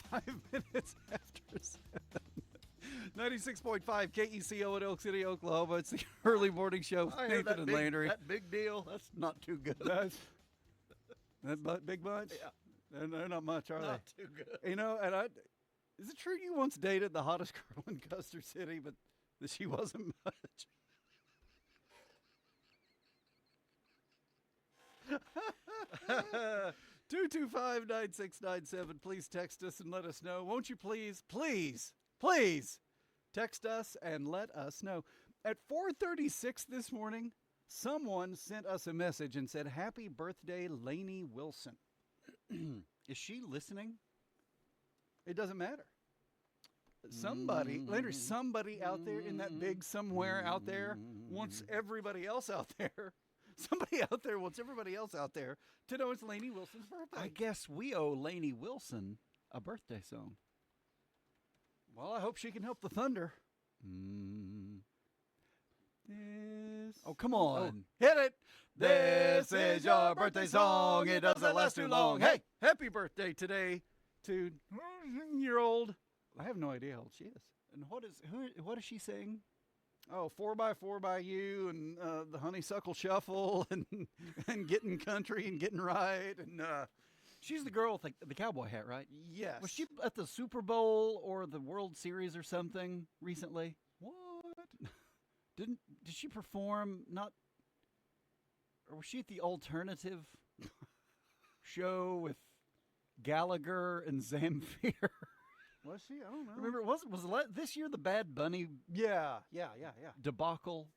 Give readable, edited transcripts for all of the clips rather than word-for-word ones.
5 minutes after 7. 96.5 KECO in Elk City, Oklahoma. It's the early morning show. I hear Nathan and Landry. that big deal. That's not too good. That big bunch? Yeah. They're not much, are Not they? too good. You know, is it true you once dated the hottest girl in Custer City, but that she wasn't much? 225-9697. Please text us and let us know. Won't you please text us and let us know. At 4:36 this morning, someone sent us a message and said, "Happy birthday, Lainey Wilson." Is she listening? It doesn't matter. Somebody, Landry, somebody out there in that big somewhere out there wants everybody else out there. Somebody out there wants everybody else out there to know it's Lainey Wilson's birthday. I guess we owe Lainey Wilson a birthday song. Well, I hope she can help the thunder. Oh, come on. Hit it. This is your birthday song. It doesn't last too long. Hey, happy birthday today to 1-year-old. I have no idea how old she is. And what does she sing? Oh, 4x4 by you and the Honeysuckle Shuffle and Getting Country and Getting Right. And she's the girl with the cowboy hat, right? Yes. Was she at the Super Bowl or the World Series or something recently? What? Did she perform or was she at the alternative show with Gallagher and Zamfir? Was she? I don't know. Remember, was this year the Bad Bunny Yeah. debacle?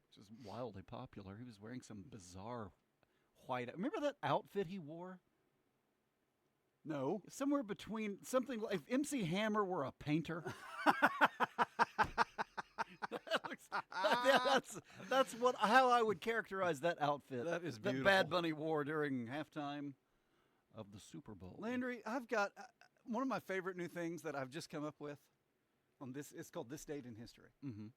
Which is wildly popular. He was wearing some bizarre white. Remember that outfit he wore? No. Somewhere between something like if MC Hammer were a painter. That's how I would characterize that outfit. That is beautiful. That Bad Bunny wore during halftime of the Super Bowl. Landry, I've got one of my favorite new things that I've just come up with on this. It's called This Date in History. Mm-hmm.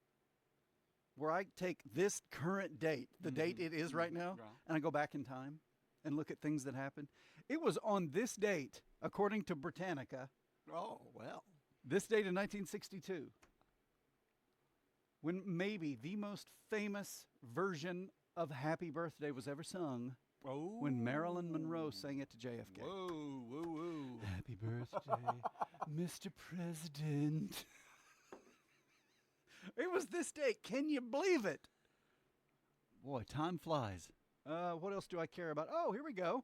Where I take this current date, the date it is right now, and I go back in time and look at things that happened. It was on this date, according to Britannica. Oh, well. This date in 1962, when maybe the most famous version of Happy Birthday was ever sung. Oh. When Marilyn Monroe sang it to JFK. Whoa. Happy birthday, Mr. President. It was this date. Can you believe it? Boy, time flies. What else do I care about? Oh, here we go.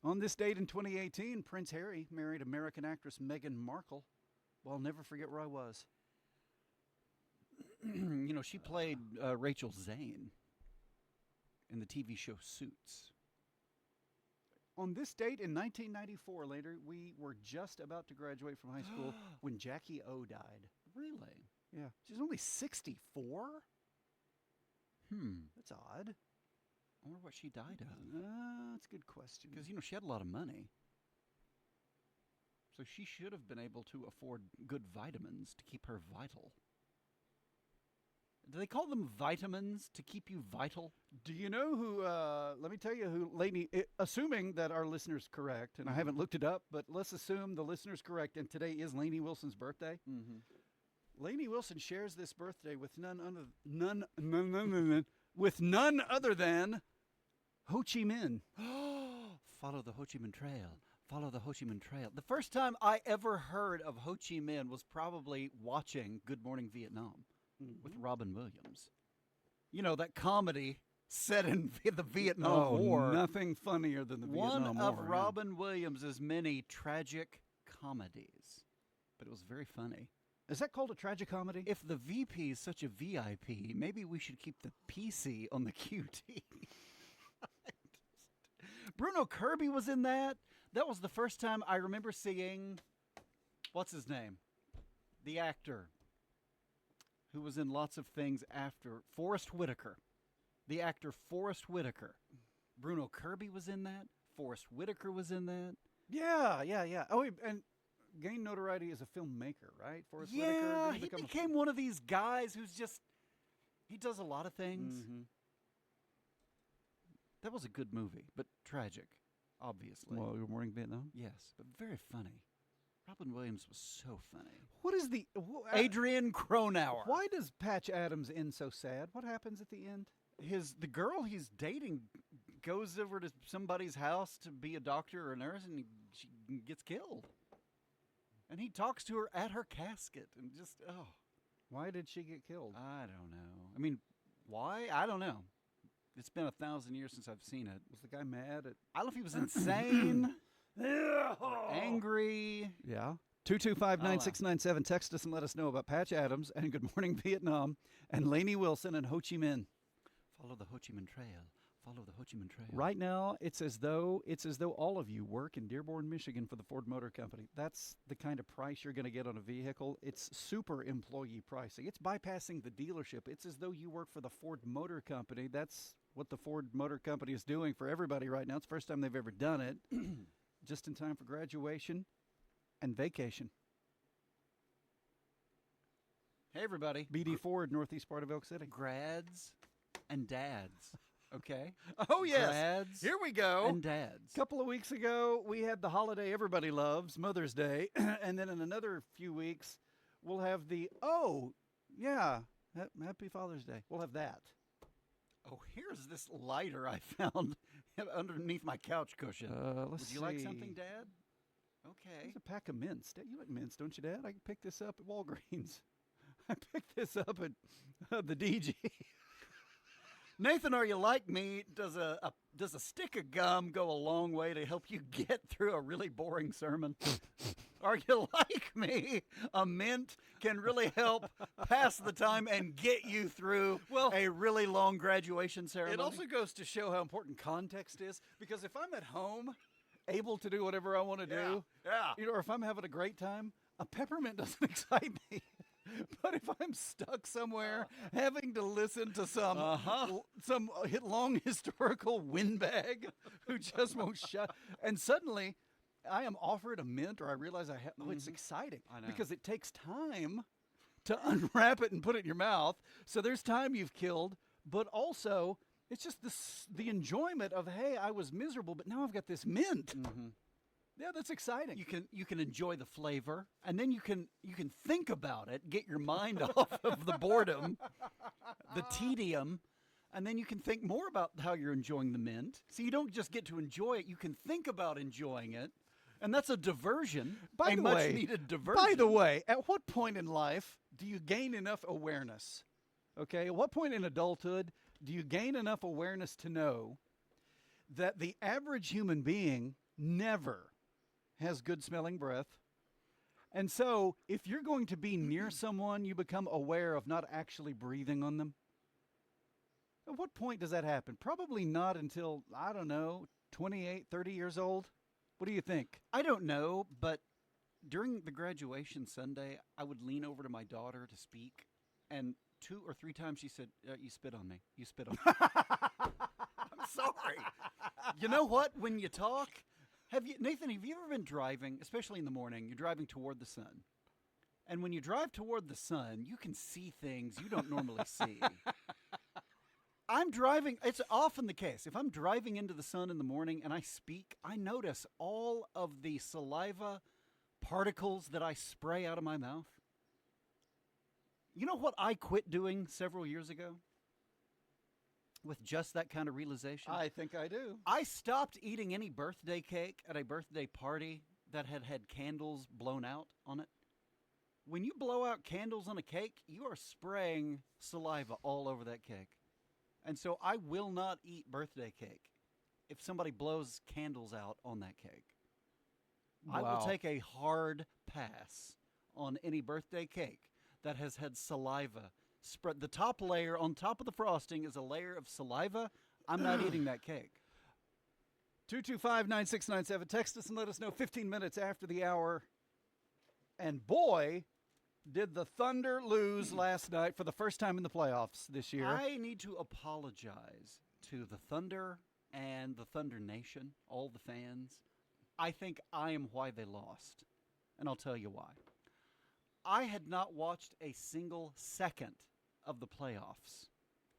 On this date in 2018, Prince Harry married American actress Meghan Markle. Well, I'll never forget where I was. She played Rachel Zane in the TV show Suits. On this date in 1994, later, we were just about to graduate from high school when Jackie O died. Really? Yeah. She's only 64? That's odd. I wonder what she died of. That's a good question. Because, she had a lot of money. So she should have been able to afford good vitamins to keep her vital. Do they call them vitamins to keep you vital? Do you know who, let me tell you who Lainey, assuming that our listener's correct, and I haven't looked it up, but let's assume the listener's correct, and today is Lainey Wilson's birthday. Mm-hmm. Lainey Wilson shares this birthday with none other than Ho Chi Minh. Follow the Ho Chi Minh Trail. Follow the Ho Chi Minh Trail. The first time I ever heard of Ho Chi Minh was probably watching Good Morning Vietnam with Robin Williams. That comedy set in the Vietnam War. Nothing funnier than the Vietnam War. One of Robin Williams' many tragic comedies. But it was very funny. Is that called a tragicomedy? If the VP is such a VIP, maybe we should keep the PC on the QT. Bruno Kirby was in that. That was the first time I remember seeing, what's his name? The actor who was in lots of things after, Forrest Whitaker. The actor Forrest Whitaker. Bruno Kirby was in that. Forrest Whitaker was in that. Yeah. Oh, and gained notoriety as a filmmaker, right? Forrest Whitaker. Yeah, he became one of these guys who's just, he does a lot of things. Mm-hmm. That was a good movie, but tragic. obviously. Well, Good Morning Vietnam. Yes, but very funny. Robin Williams was so funny. What is the Adrian Cronauer. Why does Patch Adams end so sad? What happens at the end? The girl he's dating goes over to somebody's house to be a doctor or a nurse, and she gets killed. And he talks to her at her casket, and just Why did she get killed? I don't know. I mean, why? I don't know. It's been 1,000 years since I've seen it. Was the guy mad at? I don't know if he was insane, or angry. Yeah. 225-9697. Text us and let us know about Patch Adams and Good Morning Vietnam and Lainey Wilson and Ho Chi Minh. Follow the Ho Chi Minh Trail. Follow the Ho Chi Minh Trail. Right now, it's as though all of you work in Dearborn, Michigan for the Ford Motor Company. That's the kind of price you're going to get on a vehicle. It's super employee pricing. It's bypassing the dealership. It's as though you work for the Ford Motor Company. That's what the Ford Motor Company is doing for everybody right now. It's the first time they've ever done it. Just in time for graduation and vacation. Hey, everybody. BD Ford, northeast part of Elk City. Grads and dads. Okay? Oh, yes. Grads Here we go. and dads. A couple of weeks ago, we had the holiday everybody loves, Mother's Day. And then in another few weeks, we'll have Happy Father's Day. We'll have that. Oh, here's this lighter I found underneath my couch cushion. Let's Would you like see. something, Dad? Okay. There's a pack of mints. You like mints, don't you, Dad? I can pick this up at Walgreens. I picked this up at the DG. Nathan, are you like me? Does a stick of gum go a long way to help you get through a really boring sermon? Are you like me? A mint can really help pass the time and get you through a really long graduation ceremony. It also goes to show how important context is, because if I'm at home, able to do whatever I want to do, or if I'm having a great time, a peppermint doesn't excite me. But if I'm stuck somewhere having to listen to some long historical windbag who just won't shut, and suddenly I am offered a mint, or I realize it's exciting. I know. Because it takes time to unwrap it and put it in your mouth. So there's time you've killed, but also it's just the enjoyment of, hey, I was miserable, but now I've got this mint. Mm-hmm. Yeah, that's exciting. You can enjoy the flavor, and then you can think about it, get your mind off of the boredom, the tedium, and then you can think more about how you're enjoying the mint. So you don't just get to enjoy it; you can think about enjoying it, and that's a diversion. By the way, much needed diversion. By the way, at what point in life do you gain enough awareness? Okay, at what point in adulthood do you gain enough awareness to know that the average human being never has good smelling breath? And so if you're going to be near someone, you become aware of not actually breathing on them. At what point does that happen? Probably not until, 28, 30 years old. What do you think? I don't know, but during the graduation Sunday, I would lean over to my daughter to speak, and 2 or 3 times she said, "You spit on me. You spit on me." I'm sorry. You know what? When you talk, Nathan, have you ever been driving, especially in the morning, you're driving toward the sun. And when you drive toward the sun, you can see things you don't normally see. It's often the case. If I'm driving into the sun in the morning and I speak, I notice all of the saliva particles that I spray out of my mouth. You know what I quit doing several years ago? With just that kind of realization? I think I do. I stopped eating any birthday cake at a birthday party that had candles blown out on it. When you blow out candles on a cake, you are spraying saliva all over that cake. And so I will not eat birthday cake if somebody blows candles out on that cake. I will Wow. take a hard pass on any birthday cake that has had saliva spread. The top layer on top of the frosting is a layer of saliva. I'm not eating that cake. 225-9697. Text us and let us know 15 minutes after the hour. And boy, did the Thunder lose last night for the first time in the playoffs this year. I need to apologize to the Thunder and the Thunder Nation, all the fans. I think I am why they lost, and I'll tell you why. I had not watched a single second of the playoffs.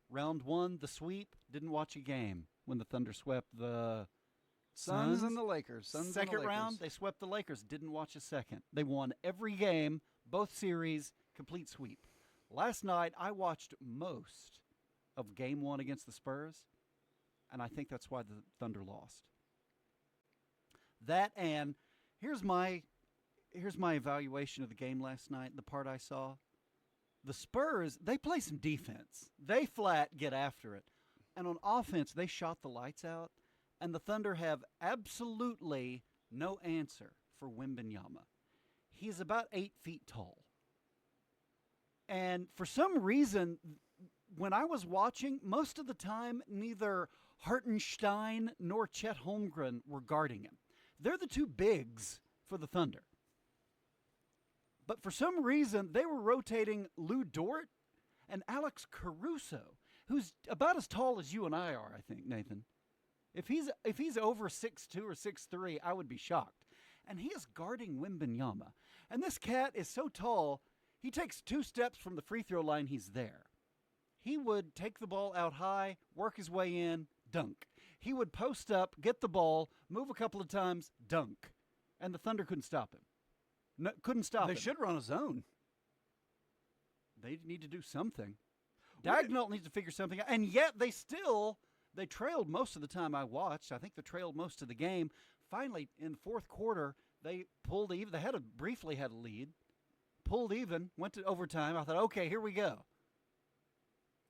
Round 1, the sweep, didn't watch a game when the Thunder swept the Suns and the Lakers. Suns and the Second Lakers. round, they swept the Lakers. Didn't watch a second. They won every game, both series, complete sweep. Last night, I watched most of Game 1 against the Spurs, and I think that's why the Thunder lost. That, and here's my evaluation of the game last night, the part I saw. The Spurs, they play some defense. They flat get after it. And on offense, they shot the lights out. And the Thunder have absolutely no answer for Wembanyama. He's about 8 feet tall. And for some reason, when I was watching, most of the time, neither Hartenstein nor Chet Holmgren were guarding him. They're the two bigs for the Thunder. But for some reason, they were rotating Lou Dort and Alex Caruso, who's about as tall as you and I are, I think, Nathan. If he's over 6'2 or 6'3, I would be shocked. And he is guarding Wembanyama. And this cat is so tall, he takes 2 steps from the free throw line, he's there. He would take the ball out high, work his way in, dunk. He would post up, get the ball, move a couple of times, dunk. And the Thunder couldn't stop him. No, couldn't stop him. They should run a zone. They need to do something. Dagnall needs to figure something out. And yet they trailed most of the time I watched. I think they trailed most of the game. Finally, in the fourth quarter, they pulled even. They briefly had a lead. Pulled even, went to overtime. I thought, okay, here we go.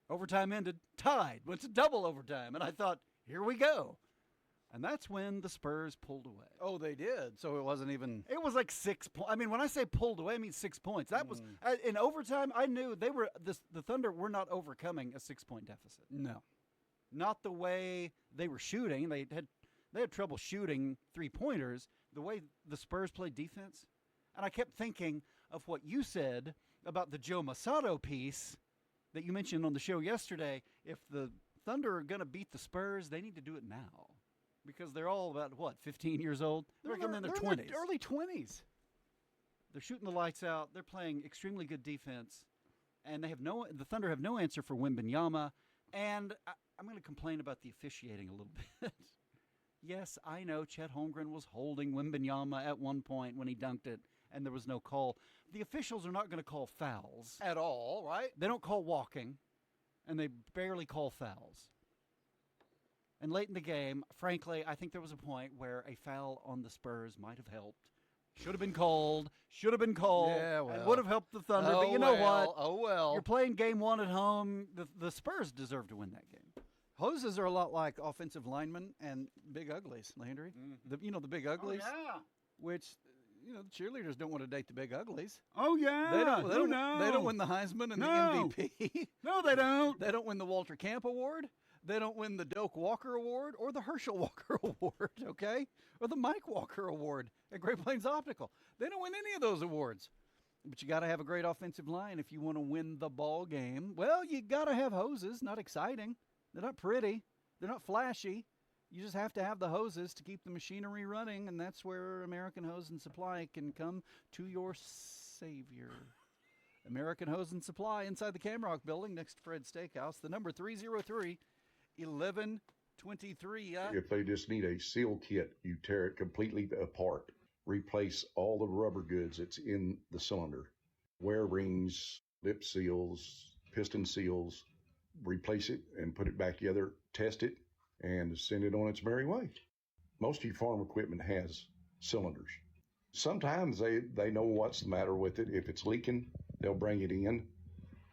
Overtime ended, tied, went to double overtime. And I thought, here we go. And that's when the Spurs pulled away. Oh, they did. So it wasn't even. It was like 6 points. I mean, when I say pulled away, I mean 6 points. That was in overtime. I knew the Thunder were not overcoming a 6-point deficit. No, not the way they were shooting. They had trouble shooting 3-pointers. The way the Spurs played defense, and I kept thinking of what you said about the Joe Masato piece that you mentioned on the show yesterday. If the Thunder are going to beat the Spurs, they need to do it now. Because they're all about, 15 years old? They're in their 20s. Early 20s. They're shooting the lights out. They're playing extremely good defense. And the Thunder have no answer for Wembanyama. And I'm going to complain about the officiating a little bit. Yes, I know Chet Holmgren was holding Wembanyama at one point when he dunked it, and there was no call. The officials are not going to call fouls. At all, right? They don't call walking, and they barely call fouls. And late in the game, frankly, I think there was a point where a foul on the Spurs might have helped. Should have been called. Yeah, well. And would have helped the Thunder. But you know what? Oh, well. You're playing game 1 at home. The Spurs deserve to win that game. Hoses are a lot like offensive linemen and big uglies, Landry. Mm-hmm. The big uglies? Oh, yeah. Which, the cheerleaders don't want to date the big uglies. Oh, yeah. They don't win the Heisman and the MVP. No, they don't. They don't win the Walter Camp Award. They don't win the Doak Walker Award or the Herschel Walker Award, okay? Or the Mike Walker Award at Great Plains Optical. They don't win any of those awards. But you got to have a great offensive line if you want to win the ball game. Well, you got to have hoses. Not exciting. They're not pretty. They're not flashy. You just have to have the hoses to keep the machinery running, and that's where American Hose and Supply can come to your savior. American Hose and Supply inside the Camrock building next to Fred's Steakhouse. The number 303-1123. If they just need a seal kit, you tear it completely apart. Replace all the rubber goods that's in the cylinder. Wear rings, lip seals, piston seals. Replace it and put it back together, test it, and send it on its merry way. Most of your farm equipment has cylinders. Sometimes they know what's the matter with it. If it's leaking, they'll bring it in,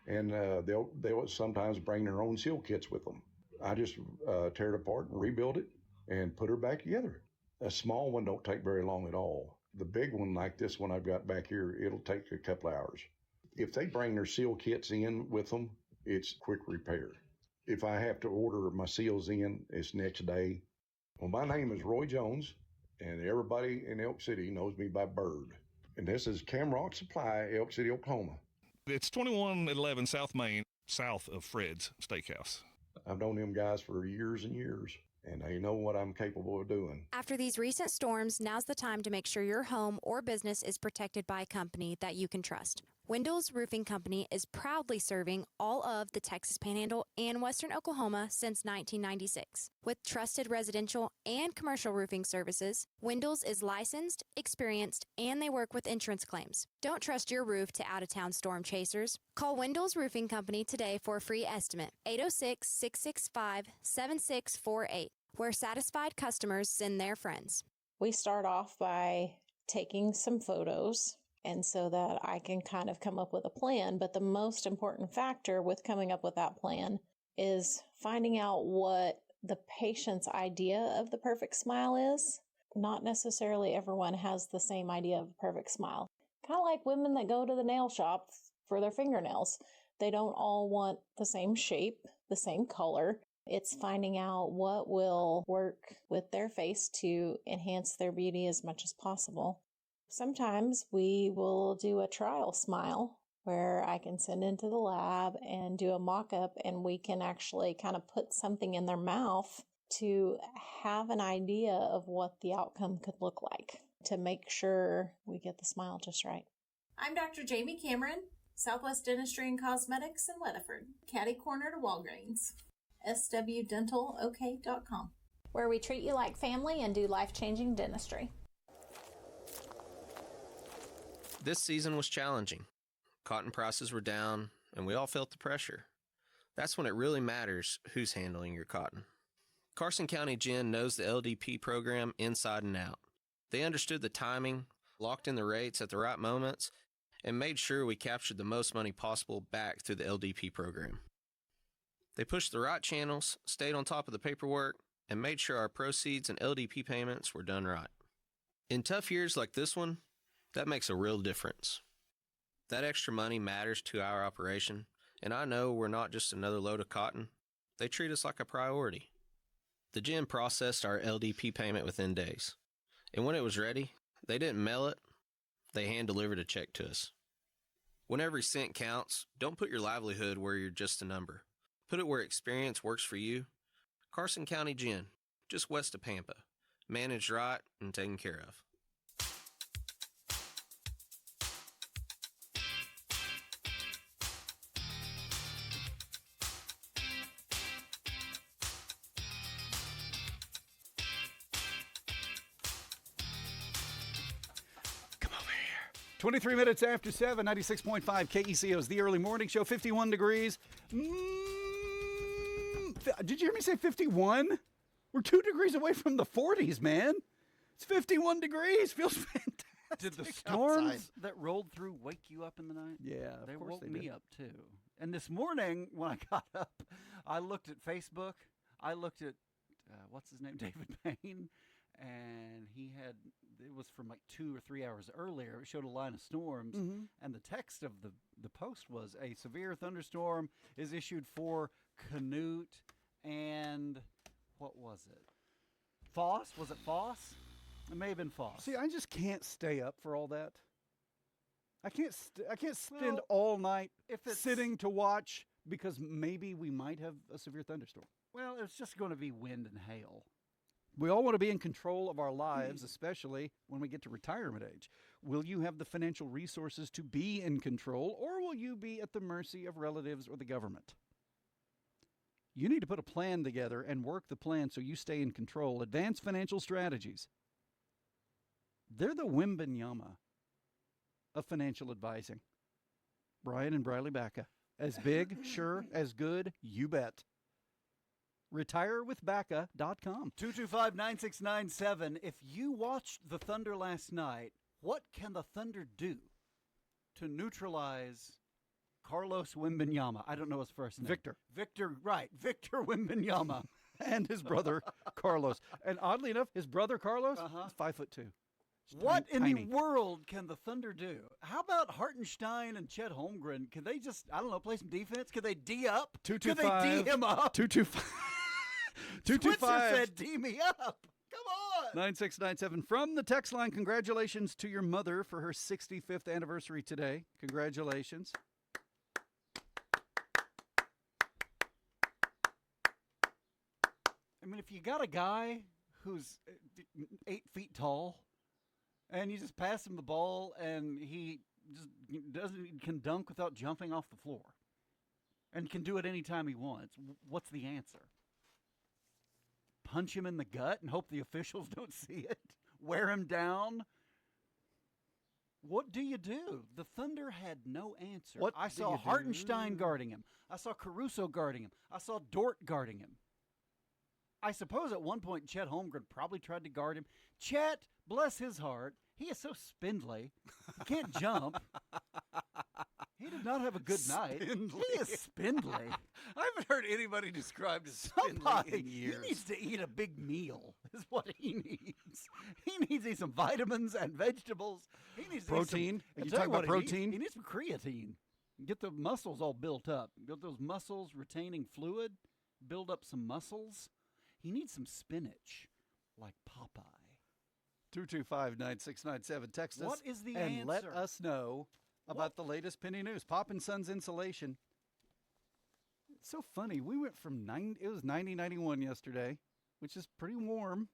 and they'll sometimes bring their own seal kits with them. I just tear it apart and rebuild it and put her back together. A small one don't take very long at all. The big one, like this one I've got back here, it'll take a couple hours. If they bring their seal kits in with them, it's quick repair. If I have to order my seals in, it's next day. Well, my name is Roy Jones, and everybody in Elk City knows me by Bird. And this is Camrock Supply, Elk City, Oklahoma. It's 2111 South Main, south of Fred's Steakhouse. I've known them guys for years and years, and they know what I'm capable of doing. After these recent storms, now's the time to make sure your home or business is protected by a company that you can trust. Windows Roofing Company is proudly serving all of the Texas Panhandle and Western Oklahoma since 1996. With trusted residential and commercial roofing services, Windows is licensed, experienced, and they work with insurance claims. Don't trust your roof to out-of-town storm chasers. Call Windows Roofing Company today for a free estimate. 806-665-7648, where satisfied customers send their friends. We start off by taking some photos, and so that I can kind of come up with a plan. But the most important factor with coming up with that plan is finding out what the patient's idea of the perfect smile is. Not necessarily everyone has the same idea of a perfect smile. Kind of like women that go to the nail shop for their fingernails. They don't all want the same shape, the same color. It's finding out what will work with their face to enhance their beauty as much as possible. Sometimes we will do a trial smile where I can send into the lab and do a mock-up, and we can actually kind of put something in their mouth to have an idea of what the outcome could look like to make sure we get the smile just right. I'm Dr. Jamie Cameron, Southwest Dentistry and Cosmetics in Weatherford, catty corner to Walgreens, swdentalok.com, where we treat you like family and do life-changing dentistry. This season was challenging. Cotton prices were down, and we all felt the pressure. That's when it really matters who's handling your cotton. Carson County Gin knows the LDP program inside and out. They understood the timing, locked in the rates at the right moments, and made sure we captured the most money possible back through the LDP program. They pushed the right channels, stayed on top of the paperwork, and made sure our proceeds and LDP payments were done right. In tough years like this one, that makes a real difference. That extra money matters to our operation, and I know we're not just another load of cotton. They treat us like a priority. The gym processed our LDP payment within days, and when it was ready, they didn't mail it, they hand-delivered a check to us. When every cent counts, don't put your livelihood where you're just a number. Put it where experience works for you. Carson County Gin, just west of Pampa, managed right and taken care of. Come over here. 23 minutes after 7, 96.5 KECO's The Early Morning Show, 51 degrees. Did you hear me say 51? We're 2 degrees away from the 40s, man. It's 51 degrees. Feels fantastic. Did the storms outside. that rolled through wake you up in the night? Yeah, They of course woke they me did. up, too. And this morning, when I got up, I looked at Facebook. I looked at, what's his name, David Payne. And he had, it was from like 2 or 3 hours earlier. It showed a line of storms. Mhm. And the text of the post was, a severe thunderstorm is issued for Commute and, what was it? Foss? Was it Foss? It may have been Foss. See, I just can't stay up for all that. I can't spend Well, all night if it's sitting to watch because maybe we might have a severe thunderstorm. Well, it's just going to be wind and hail. We all want to be in control of our lives, especially when we get to retirement age. Will you have the financial resources to be in control, or will you be at the mercy of relatives or the government? You need to put a plan together and work the plan so you stay in control. Advanced Financial Strategies. They're the Wimbenyama of financial advising. Brian and Briley Bacca. As big, sure, as good, you bet. RetireWithBacca.com. 225-9697. If you watched the Thunder last night, what can the Thunder do to neutralize Carlos Wimbenyama? I don't know his first name. Victor. Victor Wimbenyama. And his brother, Carlos. And oddly enough, his brother, Carlos, Uh-huh. is 5'2". What in Tiny. the world can the Thunder do? How about Hartenstein and Chet Holmgren? Can they just, I don't know, play some defense? Could they D up? Could they 225. D him up? 225. Switzer 225. said D me up. Come on. 9697 from the text line. Congratulations to your mother for her 65th anniversary today. Congratulations. I mean, if you got a guy who's 8 feet tall and you just pass him the ball and he can dunk without jumping off the floor, and can do it anytime he wants. What's the answer? Punch him in the gut and hope the officials don't see it? Wear him down? What do you do? The Thunder had no answer. I saw Hartenstein guarding him. I saw Caruso guarding him. I saw Dort guarding him. I suppose at one point Chet Holmgren probably tried to guard him. Chet, bless his heart, he is so spindly. He can't jump. He did not have a good night. He is spindly. I haven't heard anybody described as spindly in years. He needs to eat a big meal, is what he needs. He needs to eat some vitamins and vegetables. He needs protein. To eat some, you talking about protein? He needs some creatine. Get the muscles all built up. Build those muscles, retaining fluid. Build up some muscles. He needs some spinach, like Popeye. 225-9697. Text us. What is the and answer? Let us know about the latest penny news. Pop and Sons insulation. It's so funny. We went from it was 90, 91 yesterday, which is pretty warm,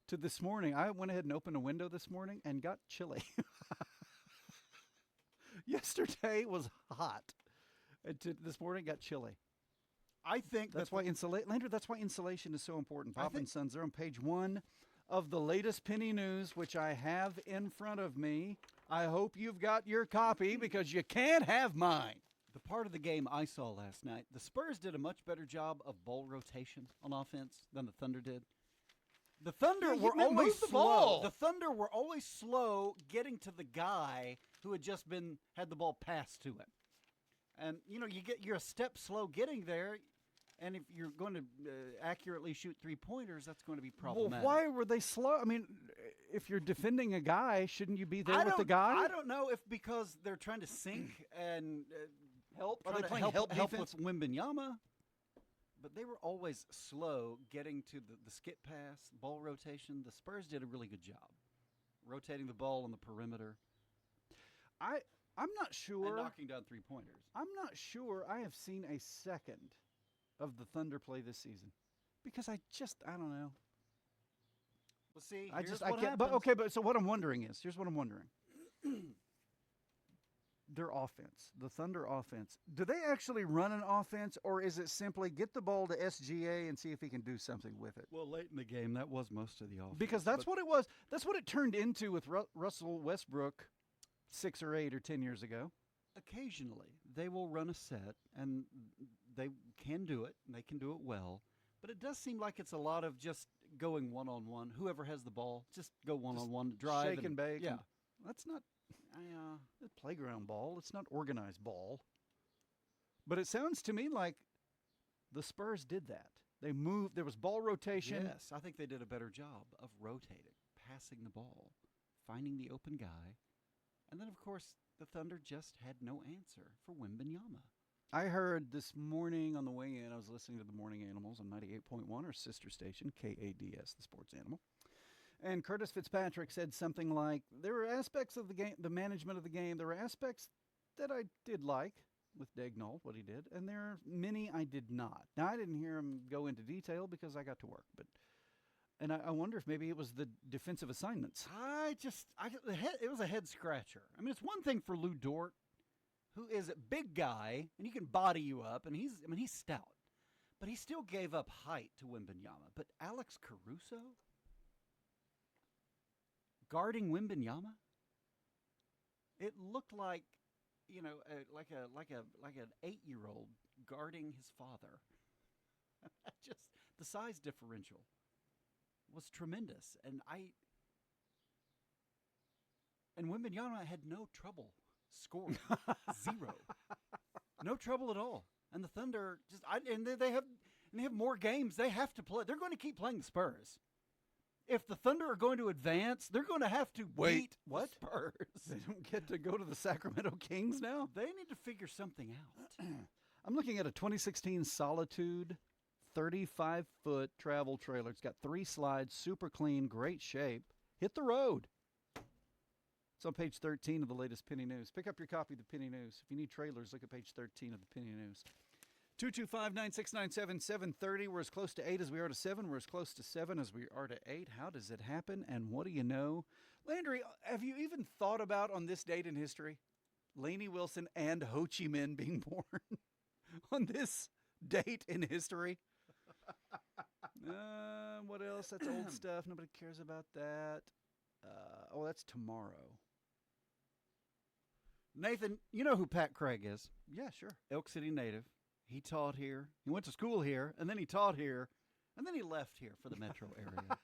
to this morning. I went ahead and opened a window this morning and got chilly. Yesterday was hot. And this morning got chilly. I think that's why Landry, that's why insulation is so important. Pop and Sons, they're on page 1 of the latest penny news, which I have in front of me. I hope you've got your copy because you can't have mine. The part of the game I saw last night, the Spurs did a much better job of ball rotation on offense than the Thunder did. The Thunder were always slow. The Thunder were always slow getting to the guy who had just had the ball passed to him. And you're a step slow getting there. And if you're going to accurately shoot three-pointers, that's going to be problematic. Well, why were they slow? I mean, if you're defending a guy, shouldn't you be there with the guy? I don't know if because they're trying to sink and help. Are they playing help with Wembanyama? But they were always slow getting to the skip pass, ball rotation. The Spurs did a really good job rotating the ball on the perimeter. I'm not sure. And knocking down three-pointers. I'm not sure I have seen a second of the Thunder play this season because I don't know. Well, see, I can't. But so what I'm wondering is, here's what I'm wondering. Their offense, the Thunder offense, do they actually run an offense, or is it simply get the ball to SGA and see if he can do something with it? Well, late in the game, that was most of the offense. Because that's what it was. That's what it turned into with Russell Westbrook 6 or 8 or 10 years ago. Occasionally, they will run a set, and they can do it, and they can do it well. But it does seem like it's a lot of just going one-on-one. Whoever has the ball, just go one-on-one, drive. Shake and bake. Yeah. That's not playground ball. It's not organized ball. But it sounds to me like the Spurs did that. They moved. There was ball rotation. Yes, I think they did a better job of rotating, passing the ball, finding the open guy. And then, of course, the Thunder just had no answer for Wembanyama. I heard this morning on the way in, I was listening to the Morning Animals on 98.1, our sister station, KADS, the sports animal. And Curtis Fitzpatrick said something like, there were aspects of the game, the management of the game, there were aspects that I did like with Daignault, what he did, and there are many I did not. Now, I didn't hear him go into detail because I got to work, and I wonder if maybe it was the defensive assignments. It was a head scratcher. I mean, it's one thing for Lou Dort, who is a big guy, and he can body you up, and he's stout. But he still gave up height to Wembanyama. But Alex Caruso guarding Wembanyama, it looked like, like an 8-year-old guarding his father. Just the size differential was tremendous, and Wembanyama had no trouble scoring. Zero. No trouble at all. And the Thunder they have more games they have to play. They're going to keep playing the Spurs. If the Thunder are going to advance, they're going to have to beat the Spurs. They don't get to go to the Sacramento Kings now? They need to figure something out. I'm looking at a 2016 Solitude 35-foot travel trailer. It's got 3 slides, super clean, great shape. Hit the road. It's on page 13 of the latest Penny News. Pick up your copy of the Penny News. If you need trailers, look at page 13 of the Penny News. 225-9697, 730. We're as close to 8 as we are to 7. We're as close to 7 as we are to 8. How does it happen? And what do you know? Landry, have you even thought about on this date in history, Lainey Wilson and Ho Chi Minh being born on this date in history? What else? That's old stuff. Nobody cares about that. That's tomorrow. Nathan, you know who Pat Craig is? Yeah, sure. Elk City native. He taught here. He went to school here, and then he taught here, and then he left here for the metro area.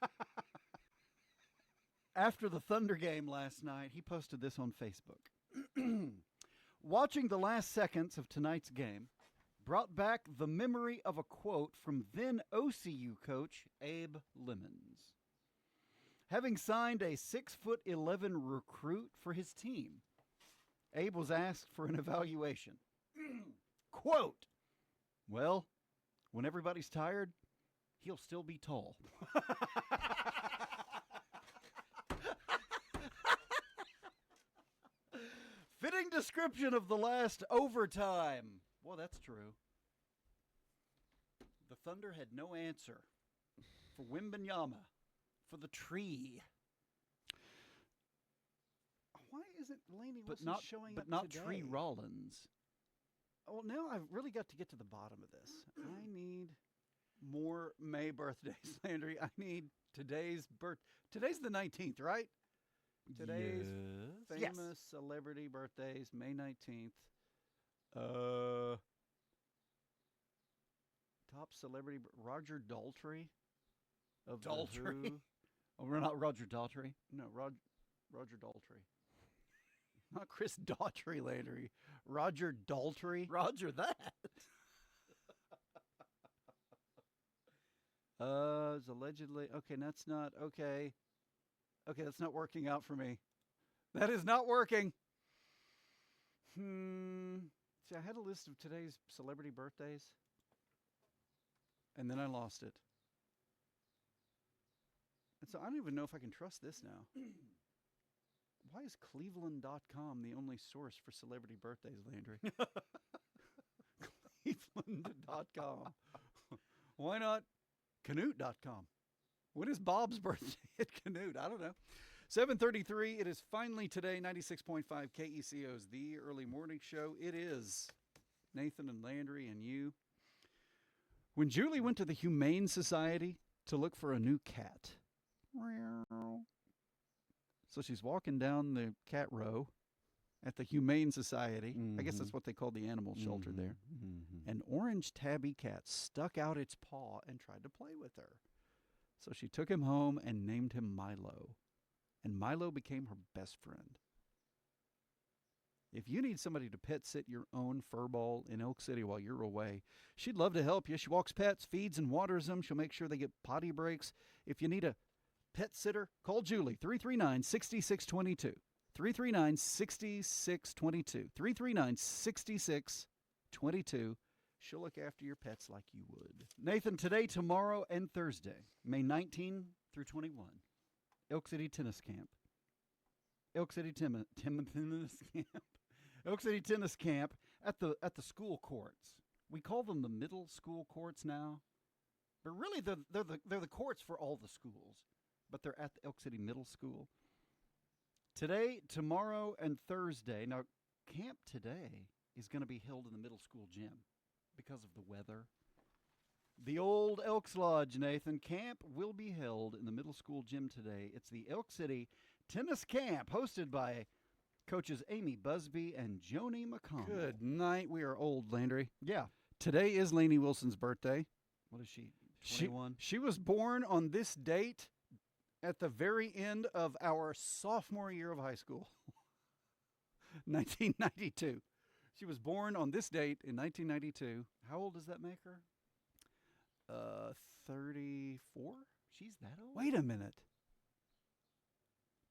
After the Thunder game last night, he posted this on Facebook. Watching the last seconds of tonight's game brought back the memory of a quote from then OCU coach Abe Lemons. Having signed a 6'11" recruit for his team, Abe was asked for an evaluation. Quote, "Well, when everybody's tired, he'll still be tall." Fitting description of the last overtime. Well, that's true. The Thunder had no answer for Wembanyama, for the tree. Why isn't Lainey But Wilson not, showing but up not today? Tree Rollins. Well, now I've really got to get to the bottom of this. I need more May birthdays, Landry. I need today's the 19th, right? Today's Yes. famous celebrity birthdays, May 19th. Top celebrity, Roger Daltrey of The Daltrey? Who. Oh, we're not Roger Daltrey. No, Roger Daltrey. Not Chris Daughtry, Landry. Roger Daltrey. Roger that. Is allegedly okay. That's not okay. Okay, that's not working out for me. That is not working. See, I had a list of today's celebrity birthdays, and then I lost it. And so I don't even know if I can trust this now. Why is Cleveland.com the only source for celebrity birthdays, Landry? Cleveland.com. Why not Canute.com? When is Bob's birthday at Canute? I don't know. 7:33. It is finally today, 96.5 KECO's The Early Morning Show. It is Nathan and Landry and you. When Julie went to the Humane Society to look for a new cat. So she's walking down the cat row at the Humane Society. I guess that's what they call the animal shelter there. An orange tabby cat stuck out its paw and tried to play with her. So she took him home and named him Milo. And Milo became her best friend. If you need somebody to pet sit your own furball in Elk City while you're away, she'd love to help you. She walks pets, feeds and waters them. She'll make sure they get potty breaks. If you need a pet sitter, call Julie, 339-6622. 339-6622. 339-6622. She'll look after your pets like you would. Nathan, today, tomorrow, and Thursday, May 19 through 21, Elk City Tennis Camp. Elk City Tennis Camp. Elk City Tennis Camp at the school courts. We call them the middle school courts now, but really they're the courts for all the schools, but they're at the Elk City Middle School. Today, tomorrow, and Thursday. Now, camp today is going to be held in the middle school gym because of the weather. The old Elks Lodge, Nathan. Camp will be held in the middle school gym today. It's the Elk City Tennis Camp, hosted by coaches Amy Busby and Joni McConnell. Good night. We are old, Landry. Yeah. Today is Lainey Wilson's birthday. What is she? 21? She was born on this date at the very end of our sophomore year of high school, 1992. She was born on this date in 1992. How old does that make her? 34? She's that old? Wait a minute.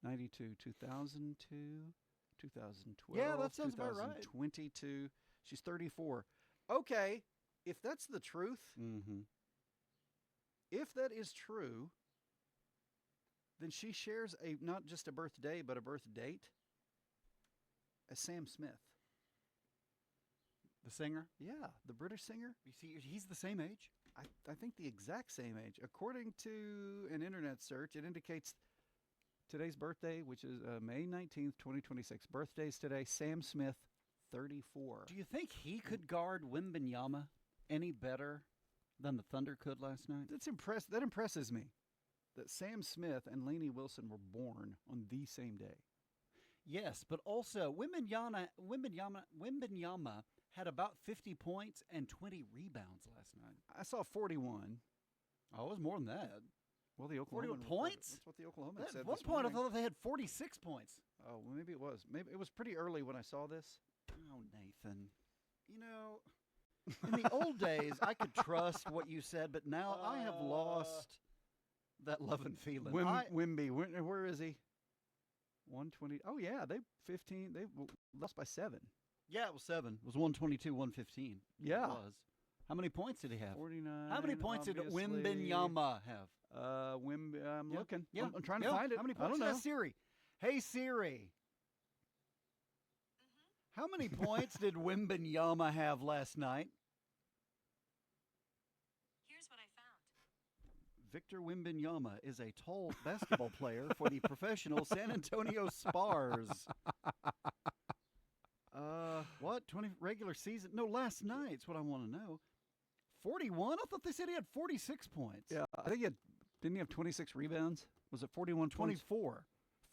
92, 2002, 2012. Yeah, that sounds about right. 2022. She's 34. Okay, if that's the truth, if that is true, then she shares not just a birthday, but a birth date as Sam Smith. The singer? Yeah, the British singer. You see, he's the same age. I think the exact same age. According to an internet search, it indicates today's birthday, which is May 19th, 2026. Birthdays today. Sam Smith, 34. Do you think he could guard Wembanyama any better than the Thunder could last night? That impresses me. That Sam Smith and Lainey Wilson were born on the same day. Yes, but also Wembanyama had about 50 points and 20 rebounds last night. I saw 41. Oh, it was more than that. Well, the Oklahoma 41 points? That's what the Oklahoma said. At one point, I thought they had 46 points. Oh, well, maybe it was. Maybe it was pretty early when I saw this. Oh, Nathan. You know, in the old days, I could trust what you said, but now I have lost that love and feeling. Wimby, where is he? 120. Oh, yeah, they lost by 7. Yeah, it was 7. It was 122, 115. Yeah. It was. How many points did he have? 49. How many points did Wembanyama have? I'm looking. Yeah. I'm trying to find it. How many I points don't know. did Siri? Hey, Siri. How many points did Wembanyama have last night? Here's what I found. Victor Wembanyama is a tall basketball player for the professional San Antonio Spurs. What? 20 regular season? No, last night's what I want to know. 41? I thought they said he had 46 points. Yeah, I think didn't he have 26 rebounds? Was it 41 points? 24.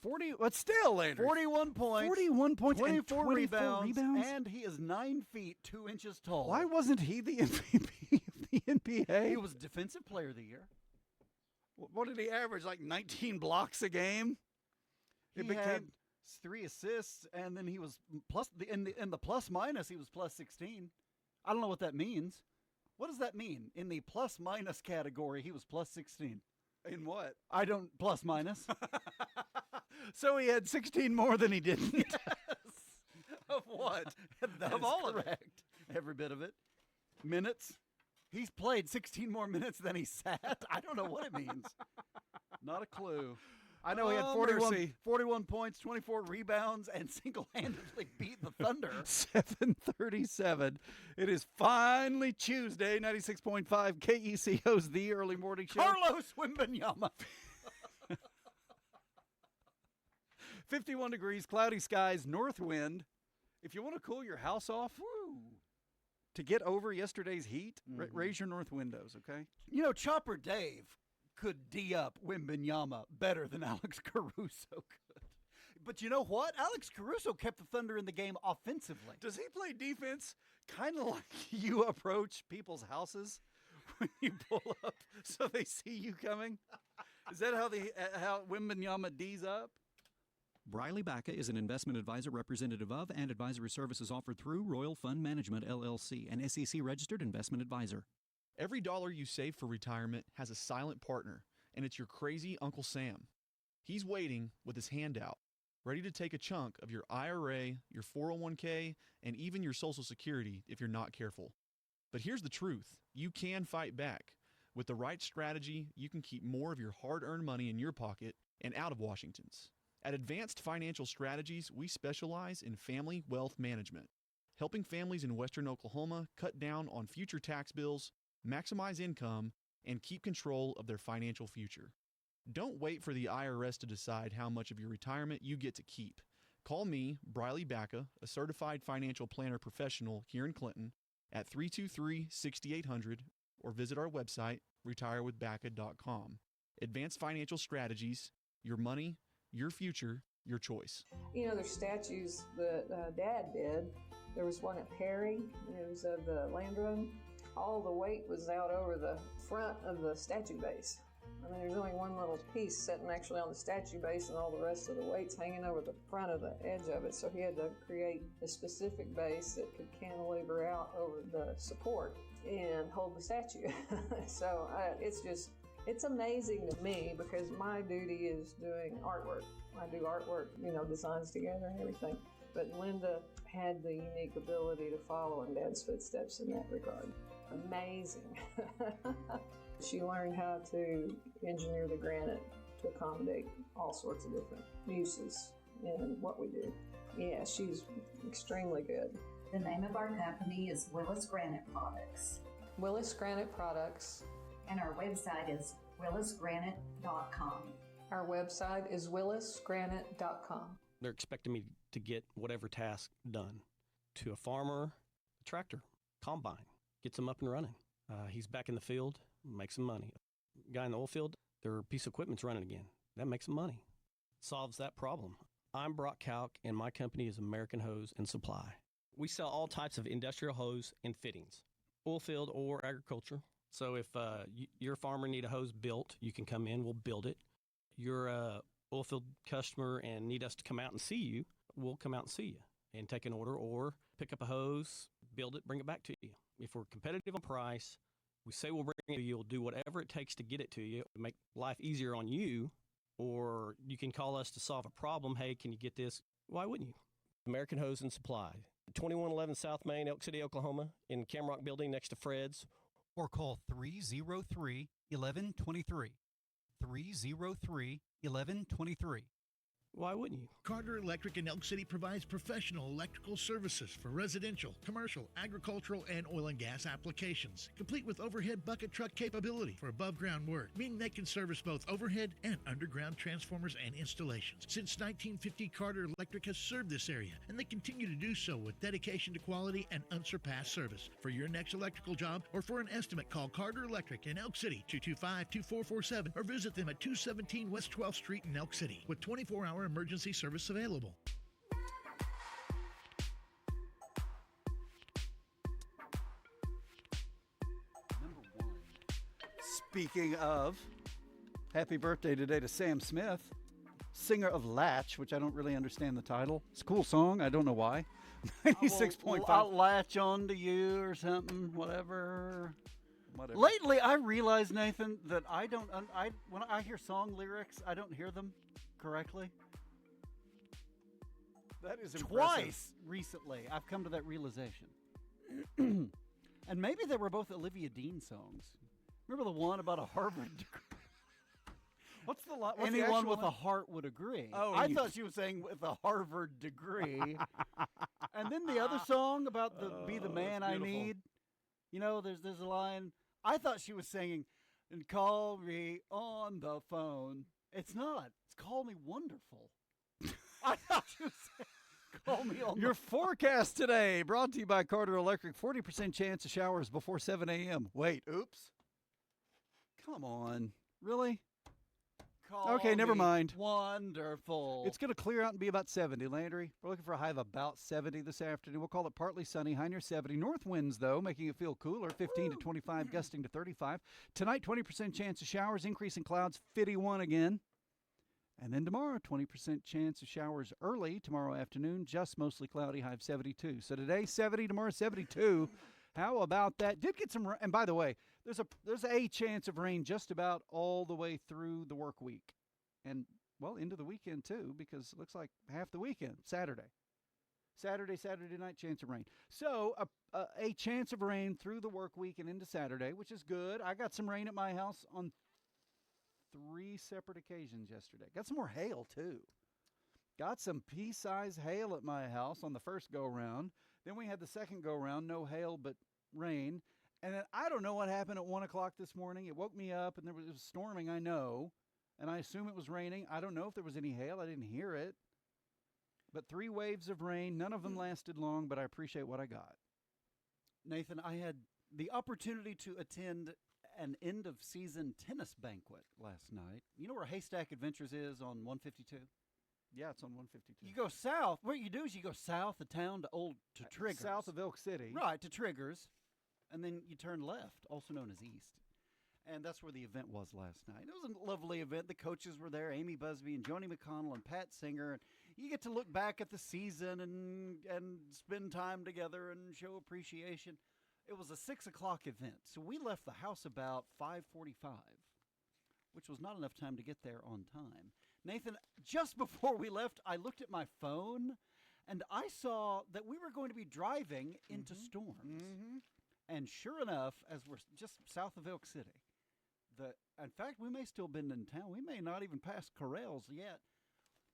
40, but still, Landry. 41 points. 41 points 24 and 24 rebounds. And he is 9 feet, 2 inches tall. Why wasn't he the MVP of the NBA? He was Defensive Player of the Year. What did he average? Like 19 blocks a game? He had 3 assists, and then he was plus in the plus minus. He was plus 16. I don't know what that means. What does that mean? In the plus minus category, he was plus 16. In what? I don't plus minus. So he had 16 more than he didn't. Yes. Of what? Of all of it. Every bit of it. Minutes. He's played 16 more minutes than he sat. I don't know what it means. Not a clue. I know he had 41 points, 24 rebounds, and single-handedly beat the Thunder. 7:37. It is finally Tuesday, 96.5 KECO's The Early Morning Show. Carlos Wembanyama. 51 degrees, cloudy skies, north wind. If you want to cool your house off, to get over yesterday's heat, raise your north windows, okay? You know, Chopper Dave could D up Wembanyama better than Alex Caruso could. But you know what? Alex Caruso kept the Thunder in the game offensively. Does he play defense kind of like you approach people's houses when you pull up so they see you coming? Is that how Wembanyama D's up? Briley Baca is an investment advisor representative of and advisory services offered through Royal Fund Management, LLC, an SEC-registered investment advisor. Every dollar you save for retirement has a silent partner, and it's your crazy Uncle Sam. He's waiting with his hand out, ready to take a chunk of your IRA, your 401k, and even your Social Security if you're not careful. But here's the truth. You can fight back. With the right strategy, you can keep more of your hard-earned money in your pocket and out of Washington's. At Advanced Financial Strategies, we specialize in family wealth management, helping families in Western Oklahoma cut down on future tax bills, maximize income, and keep control of their financial future. Don't wait for the IRS to decide how much of your retirement you get to keep. Call me, Briley Baca, a certified financial planner professional here in Clinton, at 323-6800 or visit our website, retirewithbaca.com. Advanced Financial Strategies, your money, your future, your choice. You know, there's statues that Dad did. There was one at Perry, and it was of the land run. All the weight was out over the front of the statue base. I mean, there's only one little piece sitting actually on the statue base, and all the rest of the weight's hanging over the front of the edge of it. So he had to create a specific base that could cantilever out over the support and hold the statue. So it's amazing to me because my duty is doing artwork. I do artwork, designs together and everything. But Linda had the unique ability to follow in Dad's footsteps in that regard. Amazing. She learned how to engineer the granite to accommodate all sorts of different uses in what we do. Yeah, she's extremely good. The name of our company is Willis Granite Products. Willis Granite Products. And our website is willisgranite.com. Our website is willisgranite.com. They're expecting me to get whatever task done. To a farmer, a tractor, combine, gets them up and running. He's back in the field, makes some money. Guy in the oil field, their piece of equipment's running again. That makes some money. Solves that problem. I'm Brock Kalk, and my company is American Hose and Supply. We sell all types of industrial hose and fittings, oil field or agriculture. So if you're a farmer and need a hose built, you can come in, we'll build it. You're a oil field customer and need us to come out and see you, we'll come out and see you and take an order or pick up a hose, build it, bring it back to you. If we're competitive on price, we say we'll bring it to you, we'll do whatever it takes to get it to you, make life easier on you, or you can call us to solve a problem. Hey, can you get this? Why wouldn't you? American Hose and Supply, 2111 South Main, Elk City, Oklahoma, in Camrock Building next to Fred's. Or call 303-1123. 303-1123. Why wouldn't you? Carter Electric in Elk City provides professional electrical services for residential, commercial, agricultural, and oil and gas applications, complete with overhead bucket truck capability for above-ground work, meaning they can service both overhead and underground transformers and installations. Since 1950, Carter Electric has served this area, and they continue to do so with dedication to quality and unsurpassed service. For your next electrical job or for an estimate, call Carter Electric in Elk City, 225-2447, or visit them at 217 West 12th Street in Elk City, with 24-hour emergency service available. Speaking of, happy birthday today to Sam Smith, singer of Latch, which I don't really understand the title. It's a cool song. I don't know why. 96.5. I'll latch on to you or something, whatever. Lately, I realized, Nathan, that when I hear song lyrics, I don't hear them correctly. That is impressive. Twice recently, I've come to that realization. And maybe they were both Olivia Dean songs. Remember the one about a Harvard degree? What's the line? Anyone with a heart would agree. Oh, I thought she was saying with a Harvard degree. And then the other song about be the man I need. You know, there's a line. I thought she was singing, and call me on the phone. It's not. It's Call Me Wonderful. I thought she was saying, call me on Your forecast today, brought to you by Carter Electric. 40% chance of showers before 7 a.m. Wait, oops. Come on. Really? Okay, never mind. Wonderful. It's going to clear out and be about 70, Landry. We're looking for a high of about 70 this afternoon. We'll call it partly sunny, high near 70. North winds, though, making it feel cooler, 15 to 25, gusting to 35. Tonight, 20% chance of showers, increase in clouds, 51 again. And then tomorrow, 20% chance of showers early tomorrow afternoon, just mostly cloudy, high of 72. So today, 70, tomorrow, 72. How about that? Did get some rain. And by the way, there's a chance of rain just about all the way through the work week. And, well, into the weekend, too, because it looks like half the weekend, Saturday night, chance of rain. So a chance of rain through the work week and into Saturday, which is good. I got some rain at my house on 3 separate occasions yesterday. Got some more hail, too. Got some pea-sized hail at my house on the first go-round. Then we had the second go-round, no hail but rain. And then I don't know what happened at 1 o'clock this morning. It woke me up, and it was storming, I know. And I assume it was raining. I don't know if there was any hail. I didn't hear it. But 3 waves of rain. None of them lasted long, but I appreciate what I got. Nathan, I had the opportunity to attend an end-of-season tennis banquet last night. You know where Haystack Adventures is on 152? Yeah, it's on 152. You go south. What you do is you go south of town to Triggers. South of Elk City. Right, to Triggers. And then you turn left, also known as east. And that's where the event was last night. It was a lovely event. The coaches were there, Amy Busby and Joni McConnell and Pat Singer. And you get to look back at the season and spend time together and show appreciation. It was a 6 o'clock event, so we left the house about 5:45, which was not enough time to get there on time. Nathan, just before we left, I looked at my phone, and I saw that we were going to be driving into storms. Mm-hmm. And sure enough, as we're just south of Elk City, in fact, we may still be in town. We may not even pass Corrales yet.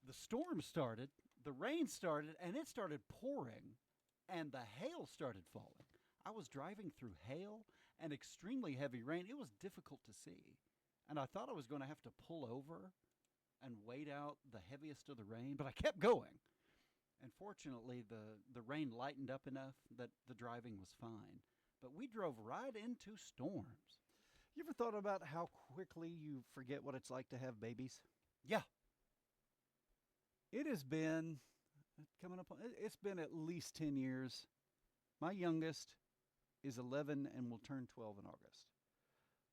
The storm started, the rain started, and it started pouring, and the hail started falling. I was driving through hail and extremely heavy rain. It was difficult to see. And I thought I was going to have to pull over and wait out the heaviest of the rain, but I kept going. And fortunately, the rain lightened up enough that the driving was fine. But we drove right into storms. You ever thought about how quickly you forget what it's like to have babies? Yeah. It has been it's been at least 10 years. My youngest is 11 and will turn 12 in August.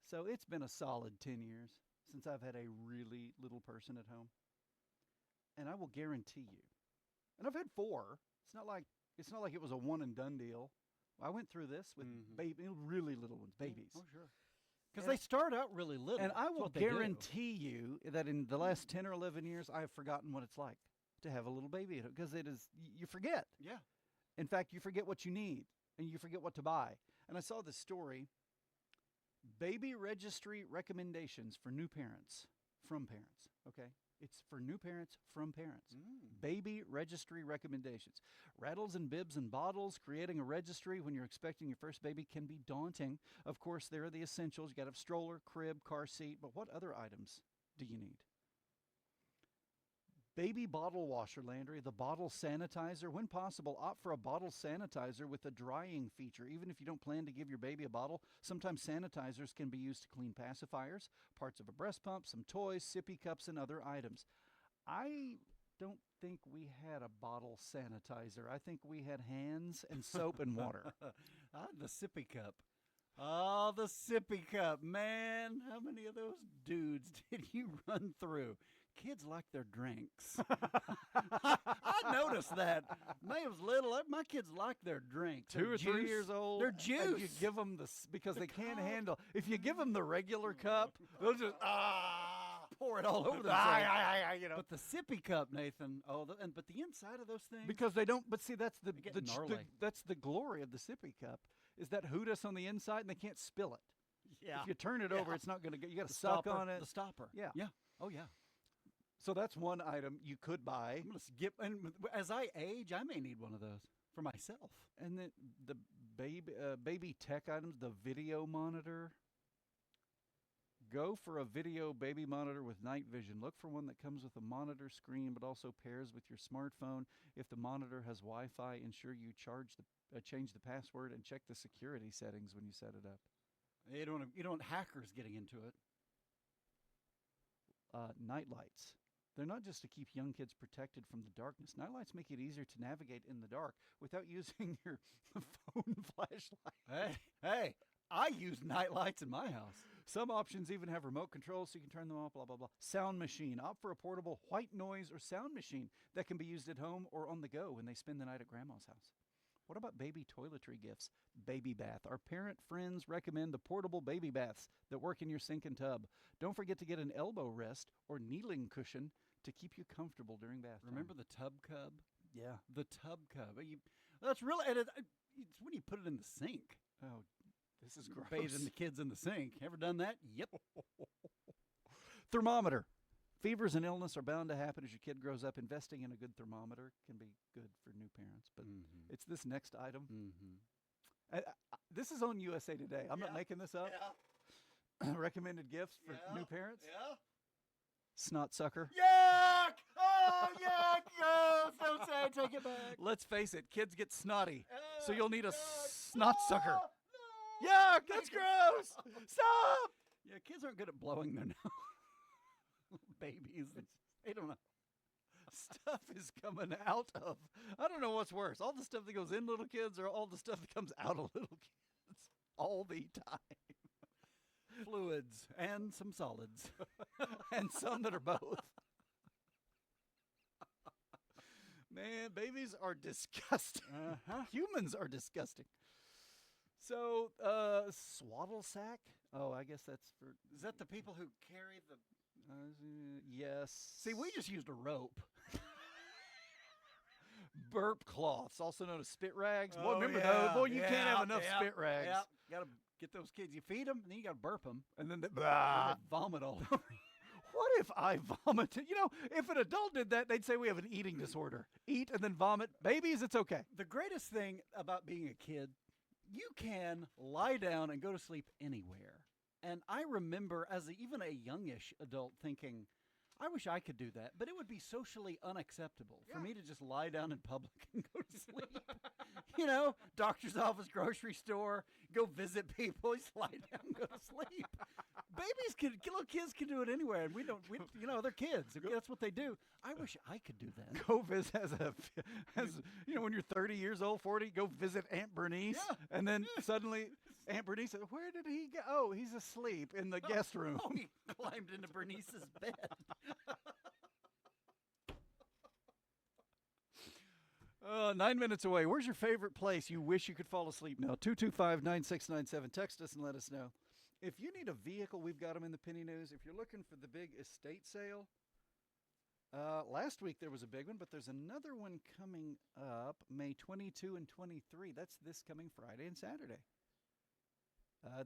So it's been a solid 10 years since I've had a really little person at home. And I will guarantee you, and I've had 4. It's not like it was a one and done deal. I went through this with really little ones, babies. Oh, sure. Because they start out really little. And I will guarantee you that in the last 10 or 11 years, I have forgotten what it's like to have a little baby. Because you forget. Yeah. In fact, you forget what you need and you forget what to buy. And I saw this story, baby registry recommendations for new parents from parents, okay? It's for new parents from parents. Baby registry recommendations. Rattles and bibs and bottles. Creating a registry when you're expecting your first baby can be daunting. Of course, there are the essentials. You got to have stroller, crib, car seat. But what other items do you need? Baby bottle washer, Landry. The bottle sanitizer. When possible, opt for a bottle sanitizer with a drying feature. Even if you don't plan to give your baby a bottle, sometimes sanitizers can be used to clean pacifiers, parts of a breast pump, some toys, sippy cups, and other items. I don't think we had a bottle sanitizer. I think we had hands and soap and water. The sippy cup. Oh, the sippy cup. Man, how many of those dudes did you run through? Kids like their drinks. I noticed that. When I was little, my kids like their drinks. 2 or 3 years old. They're juice. And you give them because they can't handle. If you give them the regular cup, they'll just pour it all over themselves. You know. But the sippy cup, Nathan. But the inside of those things. Because they don't. But see, that's gnarly. that's the glory of the sippy cup is that hoodus on the inside, and they can't spill it. Yeah. If you turn it over, it's not going to get. You got to suck on it. The stopper. Yeah. Yeah. Oh yeah. So that's one item you could buy. I'm gonna skip, and as I age, I may need one of those for myself. And then the baby tech items, the video monitor. Go for a video baby monitor with night vision. Look for one that comes with a monitor screen, but also pairs with your smartphone. If the monitor has Wi-Fi, ensure you change the password and check the security settings when you set it up. You don't want hackers getting into it. Night lights. They're not just to keep young kids protected from the darkness. Night lights make it easier to navigate in the dark without using your phone flashlight. Hey, I use night lights in my house. Some options even have remote controls so you can turn them off, blah, blah, blah. Sound machine. Opt for a portable white noise or sound machine that can be used at home or on the go when they spend the night at grandma's house. What about baby toiletry gifts? Baby bath. Our parent friends recommend the portable baby baths that work in your sink and tub. Don't forget to get an elbow rest or kneeling cushion to keep you comfortable during bath time. Remember the tub cub? Yeah. The tub cub. That's really, it's when you put it in the sink. Oh, this is gross. Bathing the kids in the sink. Ever done that? Yep. Thermometer. Fevers and illness are bound to happen as your kid grows up. Investing in a good thermometer can be good for new parents. But it's this next item. This is on USA Today. I'm not making this up. Yeah. Recommended gifts for new parents. Yeah. Snot sucker. Yuck! Oh, yuck! Oh, so sad. Take it back. Let's face it, kids get snotty. So you'll need a snot sucker. No. Yuck! That's gross! Stop! Yeah, kids aren't good at blowing their nose. Babies, they don't know. Stuff is coming out of. I don't know what's worse. All the stuff that goes in little kids or all the stuff that comes out of little kids all the time. Fluids and some solids. And some that are both. Man, babies are disgusting. Humans are disgusting. So, swaddle sack? Oh, I guess that's for... Is that the people who carry the... yes. See, we just used a rope. Burp cloths, also known as spit rags. Oh, Boy, remember yeah, those? Boy, you yeah, can't have enough yeah, spit rags. Yeah, got to get those kids. You feed them, and then you got to burp them. And then they vomit all over. What if I vomited? You know, if an adult did that, they'd say we have an eating disorder. Eat and then vomit. Babies, it's okay. The greatest thing about being a kid, you can lie down and go to sleep anywhere. And I remember as even a youngish adult thinking, I wish I could do that, but it would be socially unacceptable for me to just lie down in public and go to sleep. Doctor's office, grocery store, go visit people, just lie down and go to sleep. Little kids can do it anywhere, and they're kids. That's what they do. I wish I could do that. Go visit when you're 30 years old, 40, go visit Aunt Bernice, and then suddenly Aunt Bernice said, "Where did he go? Oh, he's asleep in the guest room." Oh, he climbed into Bernice's bed. 9 minutes away. Where's your favorite place you wish you could fall asleep now? 225-9697. Text us and let us know. If you need a vehicle, we've got them in the Penny News. If you're looking for the big estate sale, last week there was a big one, but there's another one coming up May 22 and 23. That's this coming Friday and Saturday.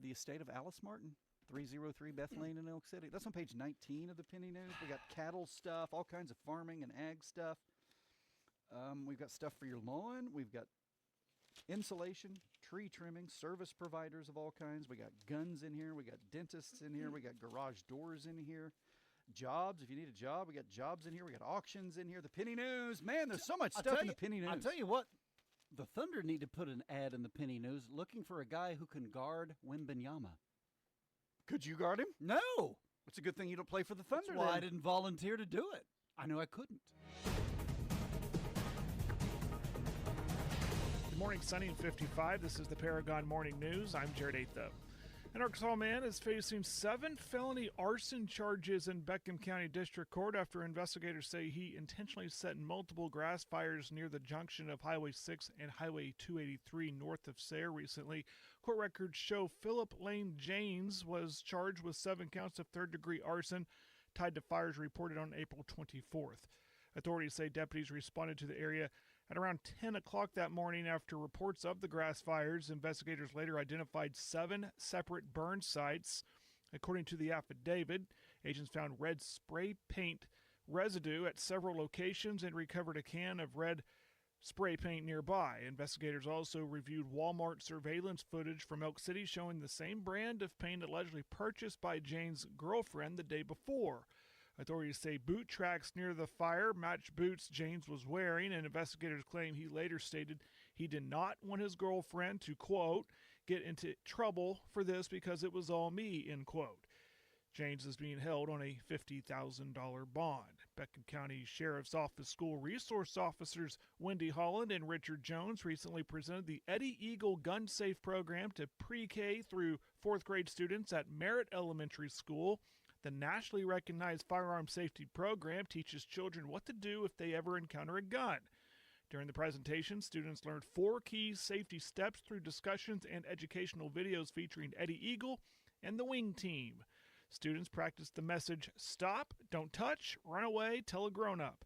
The estate of Alice Martin, 303 Beth Lane in Elk City. That's on page 19 of the Penny News. We got cattle stuff, all kinds of farming and ag stuff. We've got stuff for your lawn. We've got insulation, tree trimming, service providers of all kinds. We got guns in here. We got dentists in here. We got garage doors in here. Jobs. If you need a job, we got jobs in here. We got auctions in here. The Penny News. Man, there's so much stuff in the Penny News. I'll tell you what. The Thunder need to put an ad in the Penny News looking for a guy who can guard Wembanyama. Could you guard him? No. It's a good thing you don't play for the Thunder. That's why I didn't volunteer to do it. I knew I couldn't. Good morning, sunny and 55. This is the Paragon Morning News. I'm Jared Athep. An Arkansas man is facing 7 felony arson charges in Beckham County District Court after investigators say he intentionally set multiple grass fires near the junction of Highway 6 and Highway 283 north of Sayre recently. Court records show Philip Lane James was charged with 7 counts of third-degree arson tied to fires reported on April 24th. Authorities say deputies responded to the area at around 10 o'clock that morning after reports of the grass fires. Investigators later identified 7 separate burn sites. According to the affidavit, agents found red spray paint residue at several locations and recovered a can of red spray paint nearby. Investigators also reviewed Walmart surveillance footage from Elk City showing the same brand of paint allegedly purchased by Jane's girlfriend the day before. Authorities say boot tracks near the fire match boots James was wearing, and investigators claim he later stated he did not want his girlfriend to, quote, get into trouble for this because it was all me, end quote. James is being held on a $50,000 bond. Beckham County Sheriff's Office School Resource Officers Wendy Holland and Richard Jones recently presented the Eddie Eagle Gun Safe program to pre-K through 4th grade students at Merritt Elementary School. The nationally recognized firearm safety program teaches children what to do if they ever encounter a gun. During the presentation, students learned 4 key safety steps through discussions and educational videos featuring Eddie Eagle and the Wing Team. Students practiced the message, stop, don't touch, run away, tell a grown-up.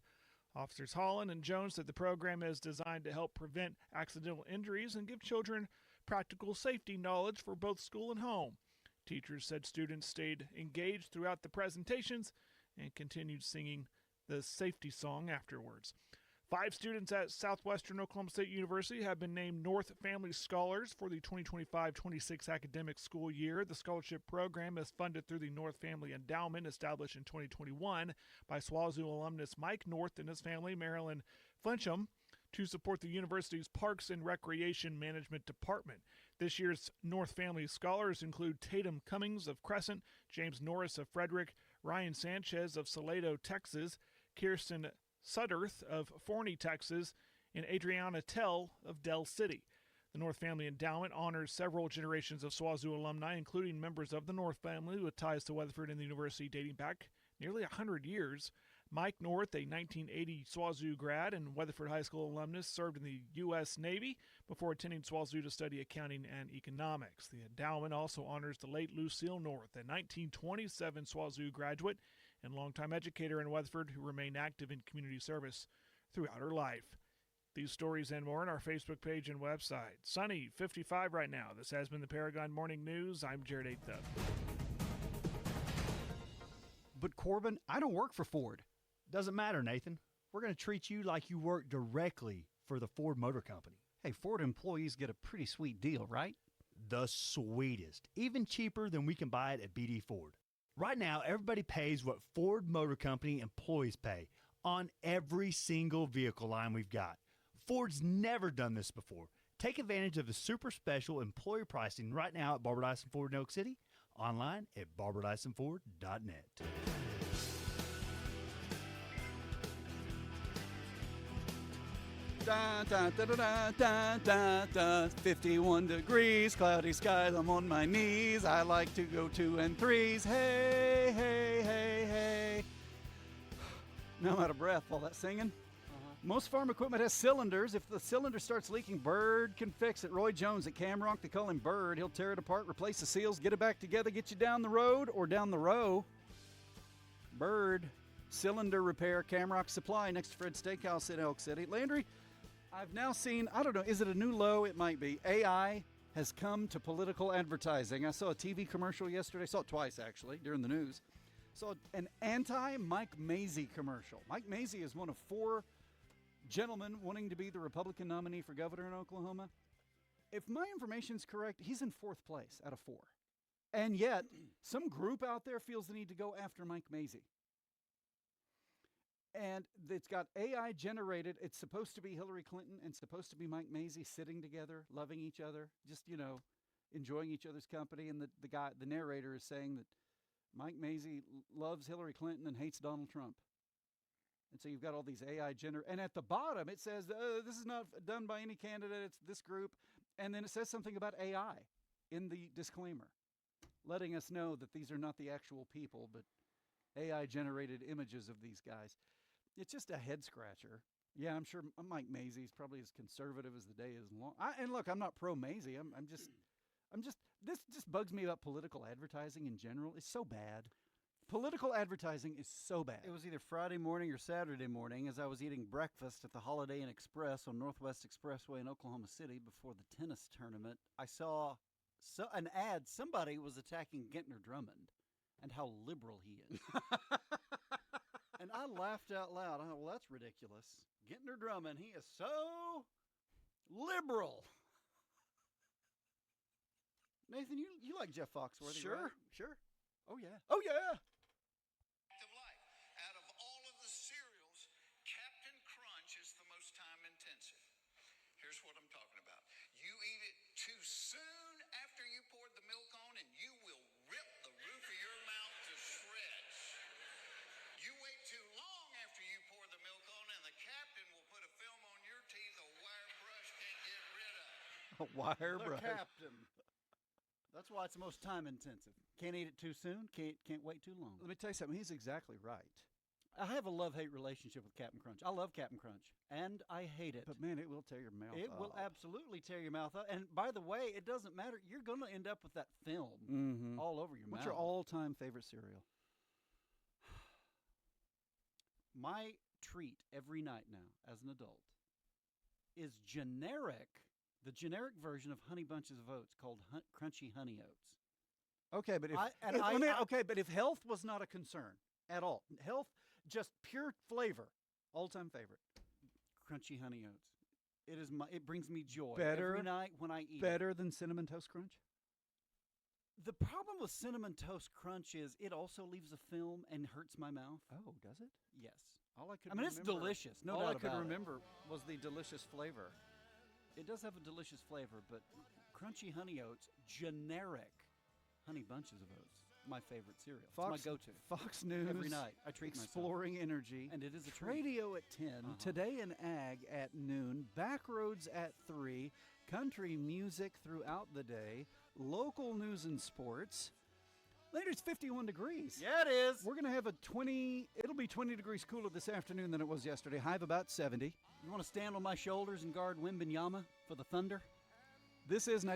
Officers Holland and Jones said the program is designed to help prevent accidental injuries and give children practical safety knowledge for both school and home. Teachers said students stayed engaged throughout the presentations and continued singing the safety song afterwards. 5 students at Southwestern Oklahoma State University have been named North Family Scholars for the 2025-26 academic school year. The scholarship program is funded through the North Family Endowment established in 2021 by SWAZU alumnus Mike North and his family, Marilyn Flincham, to support the university's Parks and Recreation Management Department. This year's North Family Scholars include Tatum Cummings of Crescent, James Norris of Frederick, Ryan Sanchez of Salado, Texas, Kirsten Sudderth of Forney, Texas, and Adriana Tell of Del City. The North Family Endowment honors several generations of SWAZU alumni, including members of the North family with ties to Weatherford and the university dating back nearly 100 years. Mike North, a 1980 SWAZU grad and Weatherford High School alumnus, served in the U.S. Navy before attending SWAZU to study accounting and economics. The endowment also honors the late Lucille North, a 1927 SWAZU graduate and longtime educator in Weatherford who remained active in community service throughout her life. These stories and more on our Facebook page and website. Sunny, 55 right now. This has been the Paragon Morning News. I'm Jared Athep. But Corbin, I don't work for Ford. Doesn't matter, Nathan. We're going to treat you like you work directly for the Ford Motor Company. Hey, Ford employees get a pretty sweet deal, right? The sweetest. Even cheaper than we can buy it at BD Ford. Right now, everybody pays what Ford Motor Company employees pay on every single vehicle line we've got. Ford's never done this before. Take advantage of the super special employer pricing right now at Barbara Dyson Ford in Oak City, online at barbadysonford.net. Da, da, da, da, da, da, da. 51 degrees, cloudy skies, I'm on my knees. I like to go 2 and 3s. Hey, hey, hey, hey. Now I'm out of breath all that singing. Most farm equipment has cylinders. If the cylinder starts leaking, Bird can fix it. Roy Jones at Camrock, they call him Bird. He'll tear it apart, replace the seals, get it back together, get you down the road or down the row. Bird, cylinder repair, Camrock Supply, next to Fred's Steakhouse in Elk City. Landry, I've now seen, I don't know, is it a new low? It might be. AI has come to political advertising. I saw a TV commercial yesterday. I saw it twice, actually, during the news. Saw an anti-Mike Mazzei commercial. Mike Mazzei is one of 4 gentlemen wanting to be the Republican nominee for governor in Oklahoma. If my information's correct, he's in 4th place out of 4. And yet, some group out there feels the need to go after Mike Mazzei. And it's got AI generated. It's supposed to be Hillary Clinton and supposed to be Mike Mazzei sitting together, loving each other, just, enjoying each other's company. And the narrator is saying that Mike Mazzei loves Hillary Clinton and hates Donald Trump. And so you've got all these AI and at the bottom it says, this is not done by any candidate, it's this group. And then it says something about AI in the disclaimer, letting us know that these are not the actual people, but AI-generated images of these guys. It's just a head-scratcher. Yeah, I'm sure Mike Mazzei's probably as conservative as the day is long. And look, I'm not pro-Mazzei. This just bugs me about political advertising in general. It's so bad. Political advertising is so bad. It was either Friday morning or Saturday morning as I was eating breakfast at the Holiday Inn Express on Northwest Expressway in Oklahoma City before the tennis tournament. I saw an ad. Somebody was attacking Gentner Drummond and how liberal he is. And I laughed out loud. I thought, well, that's ridiculous. Gentner Drummond, he is so liberal. Nathan, you like Jeff Foxworthy, Sure. right? Sure. Oh, yeah. Oh, yeah. Out of all of the cereals, Captain Crunch is the most time intensive. Here's what I'm talking about. You eat it too soon after you poured the milk on, and you will rip the roof of your mouth to shreds. You wait too long after you pour the milk on, and the captain will put a film on your teeth a wire brush can't get rid of. A wire The brush. captain. That's why it's the most time intensive. Can't eat it too soon. Can't wait too long. Let me tell you something. He's exactly right. I have a love-hate relationship with Captain Crunch. I love Captain Crunch, and I hate it. But, man, it will tear your mouth It up. will absolutely tear your mouth up. And, by the way, it doesn't matter. You're going to end up with that film all over your mouth. What's your all-time favorite cereal? My treat every night now, as an adult, is the generic version of Honey Bunches of Oats called Crunchy Honey Oats. Okay, but but if health was not a concern at all, health, just pure flavor, all-time favorite. Crunchy Honey Oats. It brings me joy Better every night when I eat Better it. than Cinnamon Toast Crunch? The problem with Cinnamon Toast Crunch is it also leaves a film and hurts my mouth. Oh, does it? Yes. All I could it's delicious. No all doubt I could about it. remember was the delicious flavor. It does have a delicious flavor, but Crunchy Honey Oats, generic Honey Bunches of Oats, my favorite cereal. It's my go-to. Fox News. Every night. I treat Exploring myself. Energy. And it is a treat. Radio at 10. Today in Ag at noon. Backroads at 3. Country music throughout the day. Local news and sports. Later, it's 51 degrees. Yeah, it is. We're going to have it'll be 20 degrees cooler this afternoon than it was yesterday. High of about 70. You want to stand on my shoulders and guard Wimbenyama for the Thunder? This is 90.